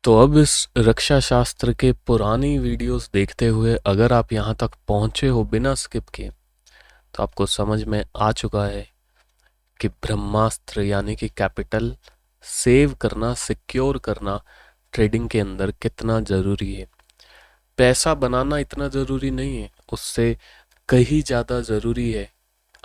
तो अब इस रक्षा शास्त्र के पुरानी वीडियोस देखते हुए अगर आप यहाँ तक पहुँचे हो बिना स्किप किए, तो आपको समझ में आ चुका है कि ब्रह्मास्त्र यानी कि कैपिटल सेव करना, सिक्योर करना ट्रेडिंग के अंदर कितना ज़रूरी है। पैसा बनाना इतना ज़रूरी नहीं है, उससे कहीं ज़्यादा ज़रूरी है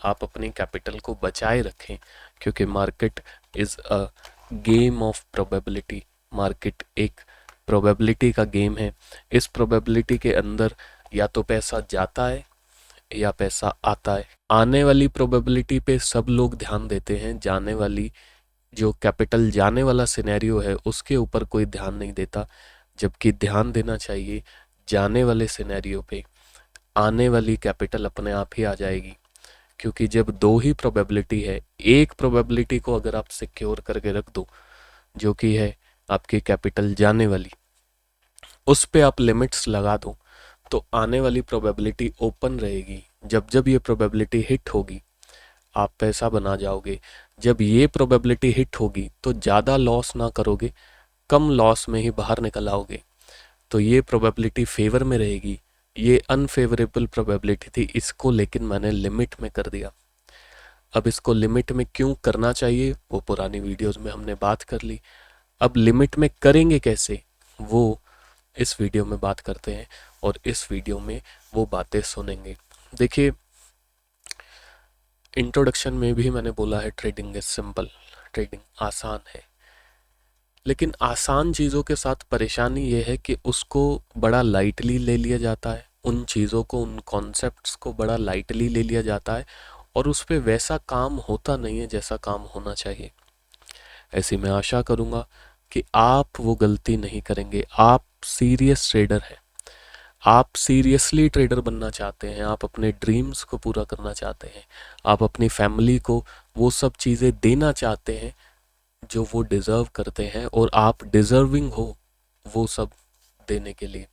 आप अपनी कैपिटल को बचाए रखें, क्योंकि market is a game of probability. Market एक प्रोबेबिलिटी का गेम है। इस प्रोबेबिलिटी के अंदर या तो पैसा जाता है या पैसा आता है। आने वाली प्रोबेबिलिटी पे सब लोग ध्यान देते हैं, जाने वाली जो कैपिटल जाने वाला सिनेरियो है उसके ऊपर कोई ध्यान नहीं देता, जबकि ध्यान देना चाहिए जाने वाले सिनेरियो पे। आने वाली कैपिटल अपने आप ही आ जाएगी, क्योंकि जब दो ही प्रोबेबिलिटी है, एक प्रोबेबिलिटी को अगर आप सिक्योर करके रख दो जो कि है आपकी कैपिटल जाने वाली, उस पे आप लिमिट्स लगा दो, तो आने वाली प्रोबेबिलिटी ओपन रहेगी। जब जब ये प्रोबेबिलिटी हिट होगी आप पैसा बना जाओगे। जब ये प्रोबेबिलिटी हिट होगी तो ज़्यादा लॉस ना करोगे, कम लॉस में ही बाहर निकल आओगे। तो ये प्रोबेबिलिटी फेवर में रहेगी। ये अनफेवरेबल प्रोबेबिलिटी थी, इसको लेकिन मैंने लिमिट में कर दिया। अब इसको लिमिट में क्यों करना चाहिए वो पुरानी वीडियोस में हमने बात कर ली। अब लिमिट में करेंगे कैसे वो इस वीडियो में बात करते हैं, और इस वीडियो में वो बातें सुनेंगे। देखिए, इंट्रोडक्शन में भी मैंने बोला है ट्रेडिंग इज सिंपल, ट्रेडिंग आसान है। लेकिन आसान चीज़ों के साथ परेशानी ये है कि उसको बड़ा लाइटली ले लिया जाता है। उन चीज़ों को, उन कॉन्सेप्ट्स को बड़ा लाइटली ले लिया जाता है, और उस पे वैसा काम होता नहीं है जैसा काम होना चाहिए। ऐसी मैं आशा करूँगा कि आप वो गलती नहीं करेंगे। आप सीरियस ट्रेडर हैं, आप सीरियसली ट्रेडर बनना चाहते हैं, आप अपने ड्रीम्स को पूरा करना चाहते हैं, आप अपनी फैमिली को वो सब चीज़ें देना चाहते हैं जो वो डिज़र्व करते हैं, और आप डिज़र्विंग हो वो सब देने के लिए।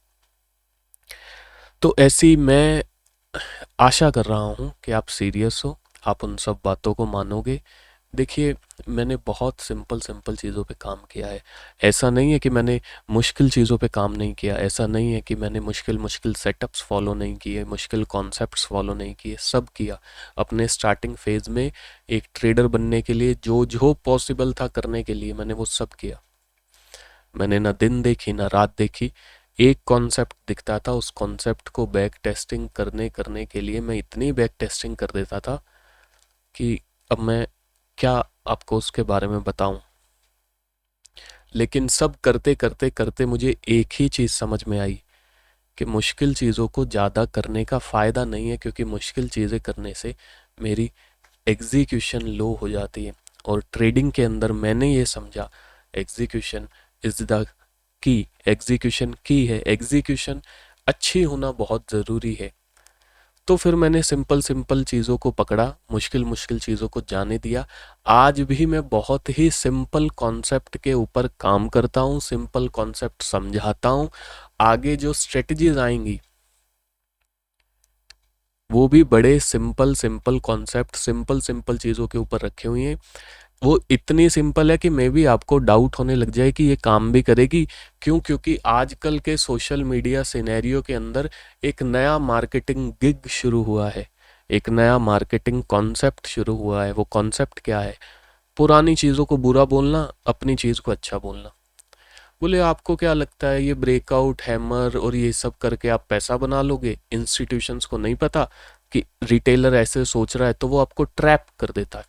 तो ऐसी मैं आशा कर रहा हूँ कि आप सीरियस हो, आप उन सब बातों को मानोगे। देखिए, मैंने बहुत सिंपल सिंपल चीज़ों पे काम किया है। ऐसा नहीं है कि मैंने मुश्किल चीज़ों पे काम नहीं किया, ऐसा नहीं है कि मैंने मुश्किल मुश्किल सेटअप्स फॉलो नहीं किए, मुश्किल कॉन्सेप्ट्स फॉलो नहीं किए, सब किया। अपने स्टार्टिंग फेज़ में एक ट्रेडर बनने के लिए जो जो पॉसिबल था करने के लिए मैंने वो सब किया। मैंने ना दिन देखी ना रात देखी। एक कॉन्सेप्ट दिखता था, उस कॉन्सेप्ट को बैक टेस्टिंग करने करने के लिए मैं इतनी बैक टेस्टिंग कर देता था कि अब मैं क्या आपको उसके बारे में बताऊं। लेकिन सब करते करते करते मुझे एक ही चीज़ समझ में आई कि मुश्किल चीज़ों को ज़्यादा करने का फ़ायदा नहीं है, क्योंकि मुश्किल चीज़ें करने से मेरी एग्जीक्यूशन लो हो जाती है। और ट्रेडिंग के अंदर मैंने ये समझा, execution is the key. Execution की है, एग्जीक्यूशन अच्छी होना बहुत ज़रूरी है। तो फिर मैंने सिंपल सिंपल चीज़ों को पकड़ा, मुश्किल मुश्किल चीज़ों को जाने दिया। आज भी मैं बहुत ही सिंपल कॉन्सेप्ट के ऊपर काम करता हूँ, सिंपल कॉन्सेप्ट समझाता हूँ। आगे जो स्ट्रेटजीज आएंगी वो भी बड़े simple simple concept, simple simple चीज़ों के ऊपर रखे हुए हैं। वो इतनी सिंपल है कि मे भी आपको डाउट होने लग जाए कि ये काम भी करेगी। क्यों? क्योंकि आजकल के सोशल मीडिया सिनेरियो के अंदर एक नया मार्केटिंग गिग शुरू हुआ है, एक नया मार्केटिंग कॉन्सेप्ट शुरू हुआ है। वो कॉन्सेप्ट क्या है? पुरानी चीज़ों को बुरा बोलना, अपनी चीज़ को अच्छा बोलना। बोले, आपको क्या लगता है ये ब्रेकआउट, हैमर और ये सब करके आप पैसा बना लोगे? इंस्टीट्यूशंस को नहीं पता कि रिटेलर ऐसे सोच रहा है, तो वो आपको ट्रैप कर देता है।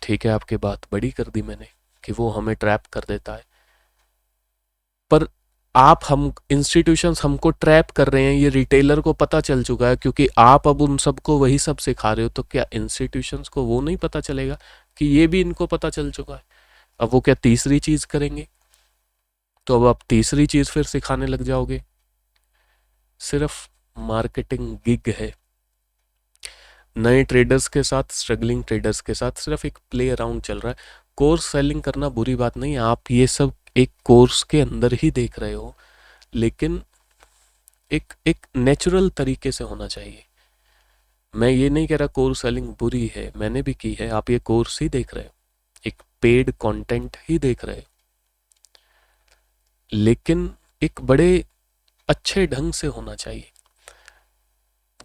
ठीक है, आपकी बात बड़ी कर दी मैंने कि वो हमें ट्रैप कर देता है, पर आप, हम इंस्टीट्यूशंस हमको ट्रैप कर रहे हैं, ये रिटेलर को पता चल चुका है, क्योंकि आप अब उन सबको वही सब सिखा रहे हो। तो क्या इंस्टीट्यूशंस को वो नहीं पता चलेगा कि ये भी इनको पता चल चुका है? अब वो क्या तीसरी चीज करेंगे? तो अब आप तीसरी चीज फिर सिखाने लग जाओगे। सिर्फ मार्केटिंग गिग है। नए ट्रेडर्स के साथ, स्ट्रगलिंग ट्रेडर्स के साथ सिर्फ एक प्ले अराउंड चल रहा है। कोर्स सेलिंग करना बुरी बात नहीं है, आप ये सब एक कोर्स के अंदर ही देख रहे हो, लेकिन एक एक नेचुरल तरीके से होना चाहिए। मैं ये नहीं कह रहा कोर्स सेलिंग बुरी है, मैंने भी की है। आप ये कोर्स ही देख रहे हो, एक पेड कंटेंट ही देख रहे हो। लेकिन एक बड़े अच्छे ढंग से होना चाहिए।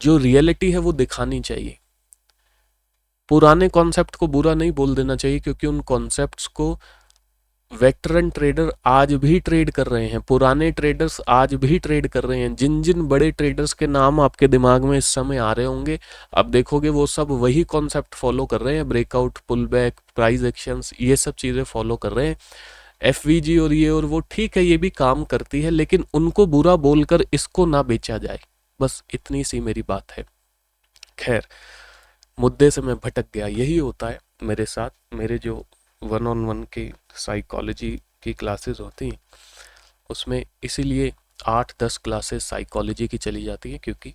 जो रियलिटी है वो दिखानी चाहिए। पुराने कॉन्सेप्ट को बुरा नहीं बोल देना चाहिए, क्योंकि उन कॉन्सेप्ट्स को वेटरन ट्रेडर आज भी ट्रेड कर रहे हैं, पुराने ट्रेडर्स आज भी ट्रेड कर रहे हैं। जिन जिन बड़े ट्रेडर्स के नाम आपके दिमाग में इस समय आ रहे होंगे, आप देखोगे वो सब वही कॉन्सेप्ट फॉलो कर रहे हैं। Breakout, pull back, price actions, ये सब चीज़ें फॉलो कर रहे हैं। एफवीजी और ये और वो, ठीक है, ये भी काम करती है, लेकिन उनको बुरा बोलकर इसको ना बेचा जाए। बस इतनी सी मेरी बात है। खैर, मुद्दे से मैं भटक गया। यही होता है मेरे साथ। मेरे जो 1-on-1 की साइकोलॉजी की क्लासेस होती हैं, उसमें इसीलिए 8-10 क्लासेस साइकोलॉजी की चली जाती हैं, क्योंकि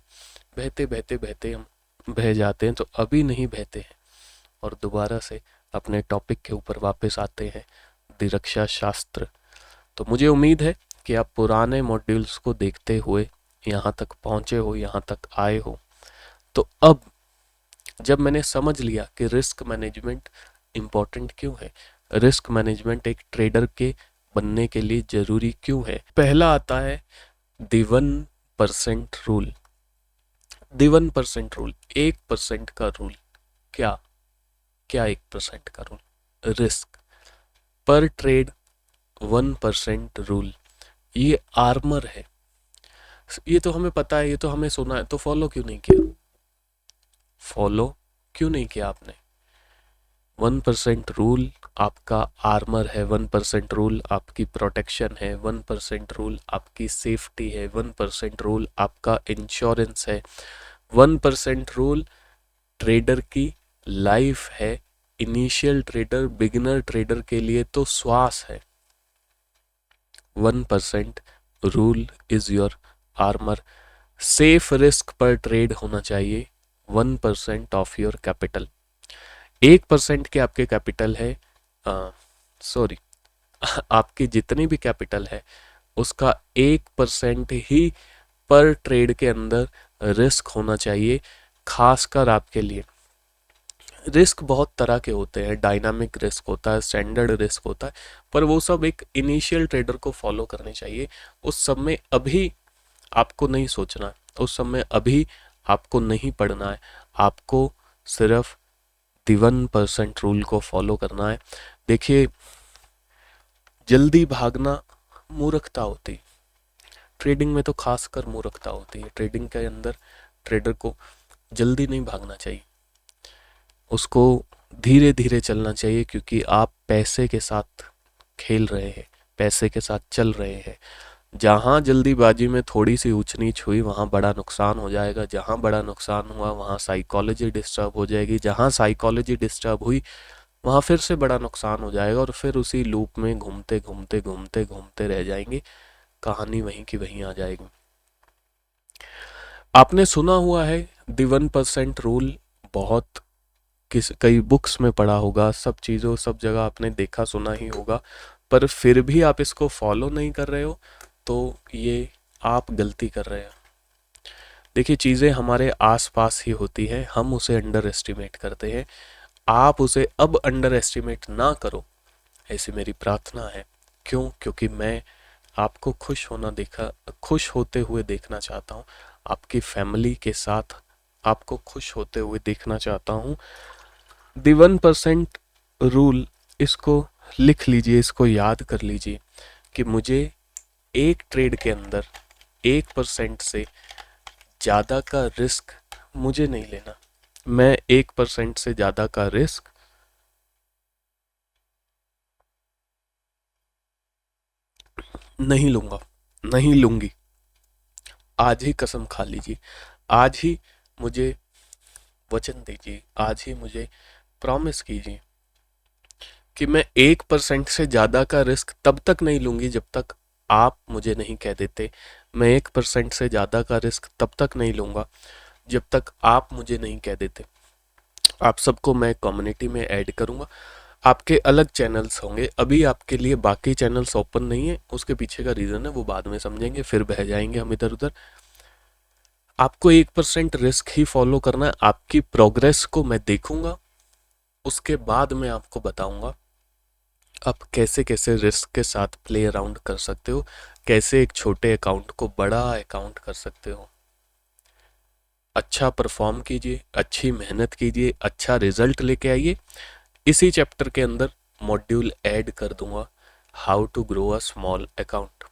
बहते बहते बहते हम बह जाते हैं। तो अभी नहीं बहते हैं और दोबारा से अपने टॉपिक के ऊपर वापस आते हैं, दिरक्षा शास्त्र। तो मुझे उम्मीद है कि आप पुराने मॉड्यूल्स को देखते हुए यहाँ तक पहुँचे हो, यहाँ तक आए हो। तो अब जब मैंने समझ लिया कि रिस्क मैनेजमेंट इम्पॉर्टेंट क्यों है, रिस्क मैनेजमेंट एक ट्रेडर के बनने के लिए जरूरी क्यों है, पहला आता है दी 1% रूल। दी 1% रूल, 1% का रूल। क्या क्या 1% का रूल? रिस्क पर ट्रेड 1% रूल। ये आर्मर है। ये तो हमें पता है, ये तो हमें सुना है, तो फॉलो क्यों नहीं किया? फॉलो क्यों नहीं किया आपने? 1% रूल आपका आर्मर है, 1% रूल आपकी प्रोटेक्शन है, 1% रूल आपकी सेफ्टी है, 1% रूल आपका इंश्योरेंस है, 1% रूल ट्रेडर की लाइफ है। इनिशियल ट्रेडर, बिगिनर ट्रेडर के लिए तो श्वास है। 1% rule is your armour. Safe risk पर ट्रेड होना चाहिए 1% ऑफ योर कैपिटल। 1% के आपके कैपिटल है, सॉरी आपकी जितनी भी कैपिटल है उसका 1% ही पर ट्रेड के अंदर रिस्क होना चाहिए। खासकर आपके लिए रिस्क बहुत तरह के होते हैं, डायनामिक रिस्क होता है, स्टैंडर्ड रिस्क होता है, पर वो सब एक इनिशियल ट्रेडर को फॉलो करने चाहिए। उस सब में अभी आपको नहीं सोचना है, उस समय अभी आपको नहीं पढ़ना है, आपको सिर्फ दी 1% रूल को फॉलो करना है। देखिए, जल्दी भागना मूर्खता होती है। ट्रेडिंग में तो खासकर मूर्खता होती है। ट्रेडिंग के अंदर ट्रेडर को जल्दी नहीं भागना चाहिए, उसको धीरे धीरे चलना चाहिए, क्योंकि आप पैसे के साथ खेल रहे हैं, पैसे के साथ चल रहे हैं। जहाँ जल्दीबाजी में थोड़ी सी ऊंच नीच हुई वहाँ बड़ा नुकसान हो जाएगा, जहाँ बड़ा नुकसान हुआ वहाँ साइकोलॉजी डिस्टर्ब हो जाएगी, जहाँ साइकोलॉजी डिस्टर्ब हुई वहाँ फिर से बड़ा नुकसान हो जाएगा, और फिर उसी लूप में घूमते घूमते घूमते घूमते रह जाएंगे। कहानी वहीं की वहीं आ जाएगी। आपने सुना हुआ है दी 1% रूल, बहुत कई बुक्स में पढ़ा होगा, सब चीज़ों सब जगह आपने देखा सुना ही होगा, पर फिर भी आप इसको फॉलो नहीं कर रहे हो, तो ये आप गलती कर रहे हैं। देखिए, चीज़ें हमारे आसपास ही होती हैं, हम उसे अंडर एस्टिमेट करते हैं। आप उसे अब अंडर एस्टिमेट ना करो, ऐसी मेरी प्रार्थना है। क्यों? क्योंकि मैं आपको खुश होते हुए देखना चाहता हूँ, आपकी फैमिली के साथ आपको खुश होते हुए देखना चाहता हूँ। दी 1% रूल, इसको लिख लीजिए, इसको याद कर लीजिए कि मुझे एक ट्रेड के अंदर 1% से ज़्यादा का रिस्क मुझे नहीं लेना। मैं 1% से ज़्यादा का रिस्क नहीं लूँगा, नहीं लूँगी। आज ही कसम खा लीजिए, आज ही मुझे वचन दीजिए, आज ही मुझे प्रॉमिस कीजिए कि मैं 1% से ज़्यादा का रिस्क तब तक नहीं लूँगी जब तक आप मुझे नहीं कह देते। मैं 1% से ज़्यादा का रिस्क तब तक नहीं लूँगा जब तक आप मुझे नहीं कह देते। आप सबको मैं कम्युनिटी में ऐड करूँगा, आपके अलग चैनल्स होंगे। अभी आपके लिए बाकी चैनल्स ओपन नहीं है, उसके पीछे का रीज़न है वो बाद में समझेंगे, फिर बह जाएंगे हम इधर उधर। आपको 1% रिस्क ही फॉलो करना है। आपकी प्रोग्रेस को मैं देखूंगा, उसके बाद मैं आपको बताऊंगा आप कैसे कैसे रिस्क के साथ प्ले अराउंड कर सकते हो, कैसे एक छोटे अकाउंट को बड़ा अकाउंट कर सकते हो। अच्छा परफॉर्म कीजिए, अच्छी मेहनत कीजिए, अच्छा रिजल्ट लेके आइए। इसी चैप्टर के अंदर मॉड्यूल ऐड कर दूंगा, how to grow a small account.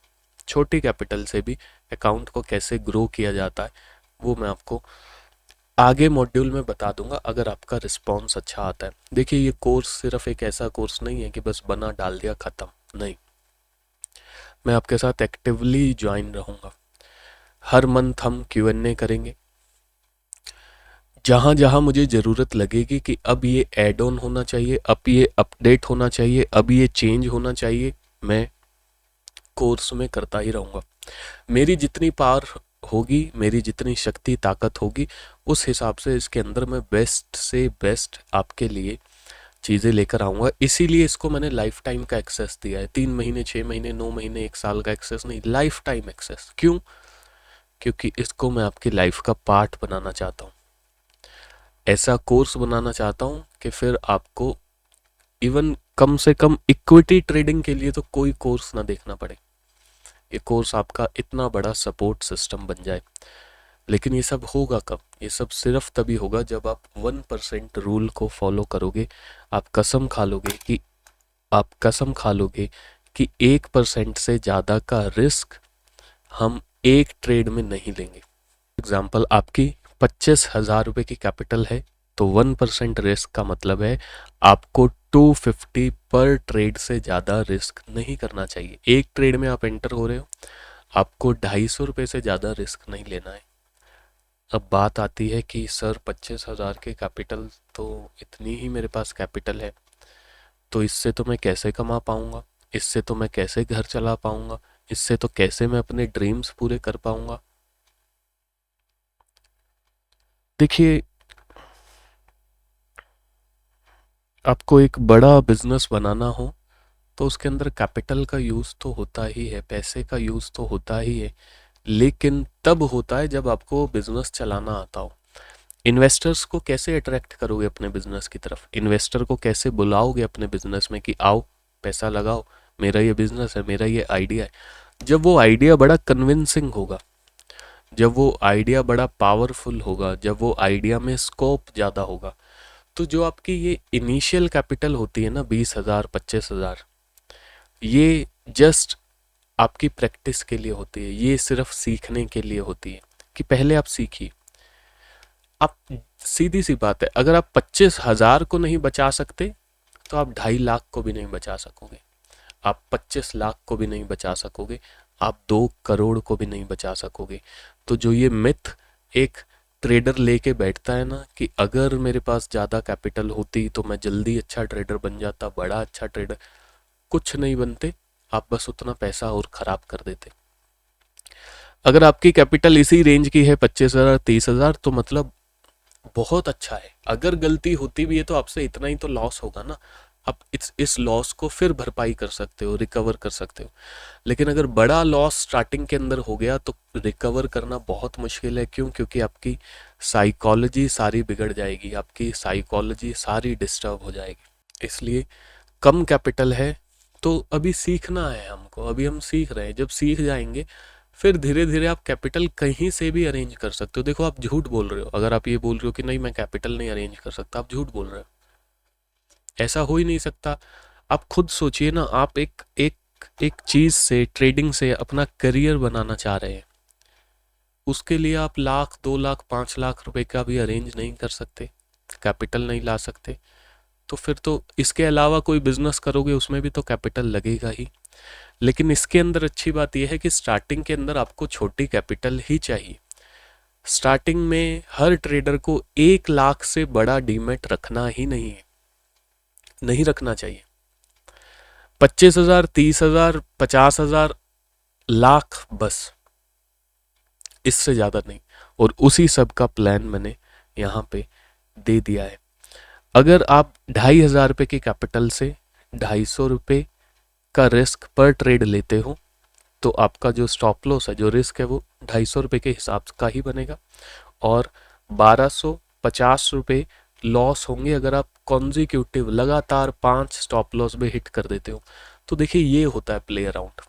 छोटी कैपिटल से भी अकाउंट को कैसे ग्रो किया जाता है वो मैं आपको आगे मॉड्यूल में बता दूंगा, अगर आपका रिस्पॉन्स अच्छा आता है। देखिए, ये कोर्स सिर्फ एक ऐसा कोर्स नहीं है कि बस बना डाल दिया खत्म, नहीं। मैं आपके साथ एक्टिवली ज्वाइन रहूंगा। हर मंथ हम Q&A करेंगे। जहाँ जहाँ मुझे ज़रूरत लगेगी कि अब ये ऐड ऑन होना चाहिए, अब ये अपडेट होना चाहिए, अब ये चेंज होना चाहिए, मैं कोर्स में करता ही रहूँगा। मेरी जितनी पावर होगी, मेरी जितनी शक्ति ताकत होगी, उस हिसाब से इसके अंदर मैं बेस्ट से बेस्ट आपके लिए चीज़ें लेकर आऊँगा। इसीलिए इसको मैंने लाइफ टाइम का एक्सेस दिया है। 3 महीने, 6 महीने, 9 महीने, 1 साल का एक्सेस नहीं, लाइफ टाइम एक्सेस। क्यों? क्योंकि इसको मैं आपकी लाइफ का पार्ट बनाना चाहता हूँ। ऐसा कोर्स बनाना चाहता हूँ कि फिर आपको इवन कम से कम इक्विटी ट्रेडिंग के लिए तो कोई कोर्स ना देखना पड़े। ये कोर्स आपका इतना बड़ा सपोर्ट सिस्टम बन जाए। लेकिन ये सब होगा कब? ये सब सिर्फ तभी होगा जब आप 1% रूल को फॉलो करोगे। आप कसम खा लोगे कि 1% से ज़्यादा का रिस्क हम एक ट्रेड में नहीं लेंगे। एग्जाम्पल, आपकी 25,000 रुपये की कैपिटल है, तो 1% रिस्क का मतलब है आपको 250 पर ट्रेड से ज़्यादा रिस्क नहीं करना चाहिए। एक ट्रेड में आप एंटर हो रहे हो, आपको 250 रुपये से ज़्यादा रिस्क नहीं लेना है। अब बात आती है कि सर 25,000 के कैपिटल, तो इतनी ही मेरे पास कैपिटल है, तो इससे तो मैं कैसे कमा पाऊंगा, इससे तो मैं कैसे घर चला पाऊंगा, इससे तो कैसे मैं अपने ड्रीम्स पूरे कर पाऊंगा। देखिए, आपको एक बड़ा बिजनेस बनाना हो तो उसके अंदर कैपिटल का यूज़ तो होता ही है, पैसे का यूज़ तो होता ही है, लेकिन तब होता है जब आपको बिजनेस चलाना आता हो। इन्वेस्टर्स को कैसे अट्रैक्ट करोगे अपने बिजनेस की तरफ? इन्वेस्टर को कैसे बुलाओगे अपने बिजनेस में कि आओ पैसा लगाओ, मेरा ये बिजनेस है, मेरा ये आइडिया है। जब वो आइडिया बड़ा कन्विंसिंग होगा, जब वो आइडिया बड़ा पावरफुल होगा, जब वो आइडिया में स्कोप ज़्यादा होगा, तो जो आपकी ये इनिशियल कैपिटल होती है ना, 20,000, 25,000, ये जस्ट आपकी प्रैक्टिस के लिए होती है। ये सिर्फ सीखने के लिए होती है कि पहले आप सीखिए। आप, सीधी सी बात है, अगर आप 25,000 को नहीं बचा सकते तो आप 2.5 लाख को भी नहीं बचा सकोगे, आप 25 लाख को भी नहीं बचा सकोगे, आप 2 करोड़ को भी नहीं बचा सकोगे। तो जो ये मिथ एक ट्रेडर लेके बैठता है ना कि अगर मेरे पास ज़्यादा कैपिटल होती तो मैं जल्दी अच्छा ट्रेडर बन जाता, बड़ा अच्छा ट्रेडर, कुछ नहीं बनते। आप बस उतना पैसा और खराब कर देते। अगर आपकी कैपिटल इसी रेंज की है, 25,000, 30,000, तो मतलब बहुत अच्छा है। अगर गलती होती भी है तो आपसे इतना ही तो लॉस होगा ना, आप इस लॉस को फिर भरपाई कर सकते हो, रिकवर कर सकते हो। लेकिन अगर बड़ा लॉस स्टार्टिंग के अंदर हो गया तो रिकवर करना बहुत मुश्किल है। क्यों? क्योंकि आपकी साइकोलॉजी सारी बिगड़ जाएगी, आपकी साइकोलॉजी सारी डिस्टर्ब हो जाएगी। इसलिए कम कैपिटल है तो अभी सीखना है हमको, अभी हम सीख रहे हैं। जब सीख जाएंगे फिर धीरे धीरे आप कैपिटल कहीं से भी अरेंज कर सकते हो। देखो, आप झूठ बोल रहे हो अगर आप ये बोल रहे हो कि नहीं मैं कैपिटल नहीं अरेंज कर सकता, आप झूठ बोल रहे हो। ऐसा हो ही नहीं सकता। आप खुद सोचिए ना, आप एक एक एक चीज से, ट्रेडिंग से अपना करियर बनाना चाह रहे हैं, उसके लिए आप 1 लाख, 2 लाख, 5 लाख रुपए का भी अरेंज नहीं कर सकते, कैपिटल नहीं ला सकते, तो फिर तो इसके अलावा कोई बिजनेस करोगे उसमें भी तो कैपिटल लगेगा ही। लेकिन इसके अंदर अच्छी बात यह है कि स्टार्टिंग के अंदर आपको छोटी कैपिटल ही चाहिए। स्टार्टिंग में हर ट्रेडर को 1 लाख से बड़ा डीमेट रखना ही नहीं है, नहीं रखना चाहिए। 25,000, 30,000, 50,000, लाख, बस, इससे ज़्यादा नहीं। और उसी सब का प्लान मैंने यहाँ पे दे दिया है। अगर आप 2,500 रुपये की कैपिटल से 250 रुपये का रिस्क पर ट्रेड लेते हो तो आपका जो स्टॉप लॉस है, जो रिस्क है, वो 250 रुपये के हिसाब का ही बनेगा और 1,250 रुपये लॉस होंगे अगर आप कॉन्जिक्यूटिव लगातार 5 स्टॉप लॉस भी हिट कर देते हो। तो देखिए ये होता है प्ले अराउंड।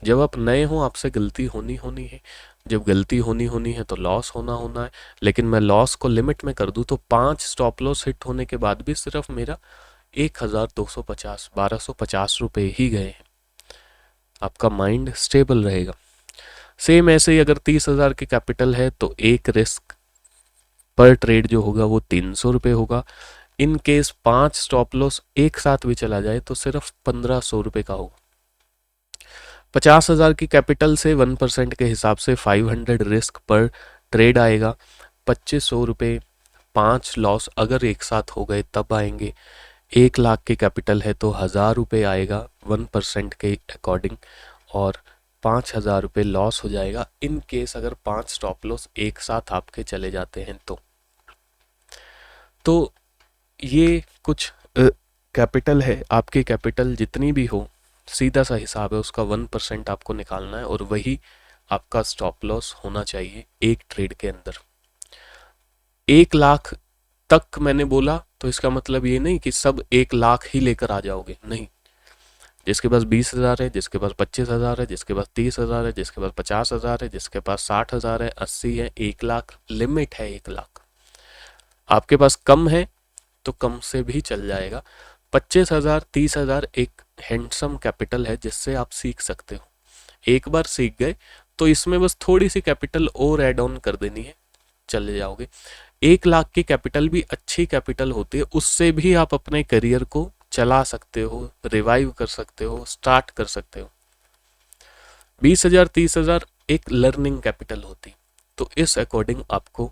जब आप नए हो आपसे गलती होनी होनी है, जब गलती होनी होनी है तो लॉस होना होना है। लेकिन मैं लॉस को लिमिट में कर दूं तो 5 स्टॉप लॉस हिट होने के बाद भी सिर्फ मेरा 1250 1250 रुपये ही गए हैं। आपका माइंड स्टेबल रहेगा। सेम ऐसे ही अगर 30,000 की कैपिटल है तो एक रिस्क पर ट्रेड जो होगा वो 300 रुपये होगा। इन केस 5 स्टॉप लॉस एक साथ भी चला जाए तो सिर्फ 1500 रुपये का होगा। 50,000 की कैपिटल से 1% के हिसाब से 500 रिस्क पर ट्रेड आएगा। 2500 रुपये 5 लॉस अगर एक साथ हो गए तब आएंगे। 1,00,000 की कैपिटल है तो 1000 रुपये आएगा 1% के अकॉर्डिंग, और 5,000 रुपये लॉस हो जाएगा इन केस अगर 5 स्टॉप लॉस एक साथ आपके चले जाते हैं तो ये कुछ कैपिटल है। आपकी कैपिटल जितनी भी हो सीधा सा हिसाब है, उसका 1% आपको निकालना है और वही आपका स्टॉप लॉस होना चाहिए एक ट्रेड के अंदर। 1,00,000 तक मैंने बोला तो इसका मतलब ये नहीं कि सब 1,00,000 ही लेकर आ जाओगे, नहीं। जिसके पास 20,000 है, जिसके पास 25,000 है, जिसके पास 30,000 है, जिसके पास 50,000 है, जिसके पास 60,000 है, 80 है, 1,00,000 लिमिट है। 1,00,000 आपके पास कम है तो कम से भी चल जाएगा। 25,000 30,000 एक हैंडसम कैपिटल है जिससे आप सीख सकते हो। एक बार सीख गए तो इसमें बस थोड़ी सी कैपिटल और ऐड ऑन कर देनी है, चले जाओगे। 1,00,000 की कैपिटल भी अच्छी कैपिटल होती है, उससे भी आप अपने करियर को चला सकते हो, रिवाइव कर सकते हो, स्टार्ट कर सकते हो। 20,000 30,000 एक लर्निंग कैपिटल होती। तो इस अकॉर्डिंग आपको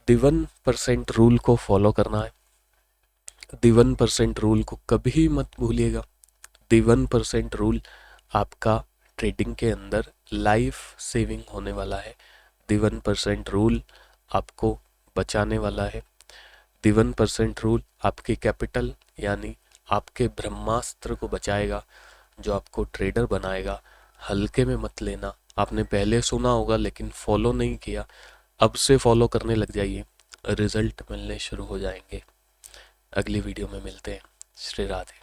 दी 1% रूल को फॉलो करना है। दी 1% रूल को कभी मत भूलिएगा। दी 1% रूल आपका ट्रेडिंग के अंदर लाइफ सेविंग होने वाला है। दी 1% रूल आपको बचाने वाला है। दी 1% रूल आपकी कैपिटल यानी आपके ब्रह्मास्त्र को बचाएगा, जो आपको ट्रेडर बनाएगा। हल्के में मत लेना। आपने पहले सुना होगा लेकिन फॉलो नहीं किया, अब से फॉलो करने लग जाइए, रिजल्ट मिलने शुरू हो जाएंगे। अगली वीडियो में मिलते हैं। श्री राधे।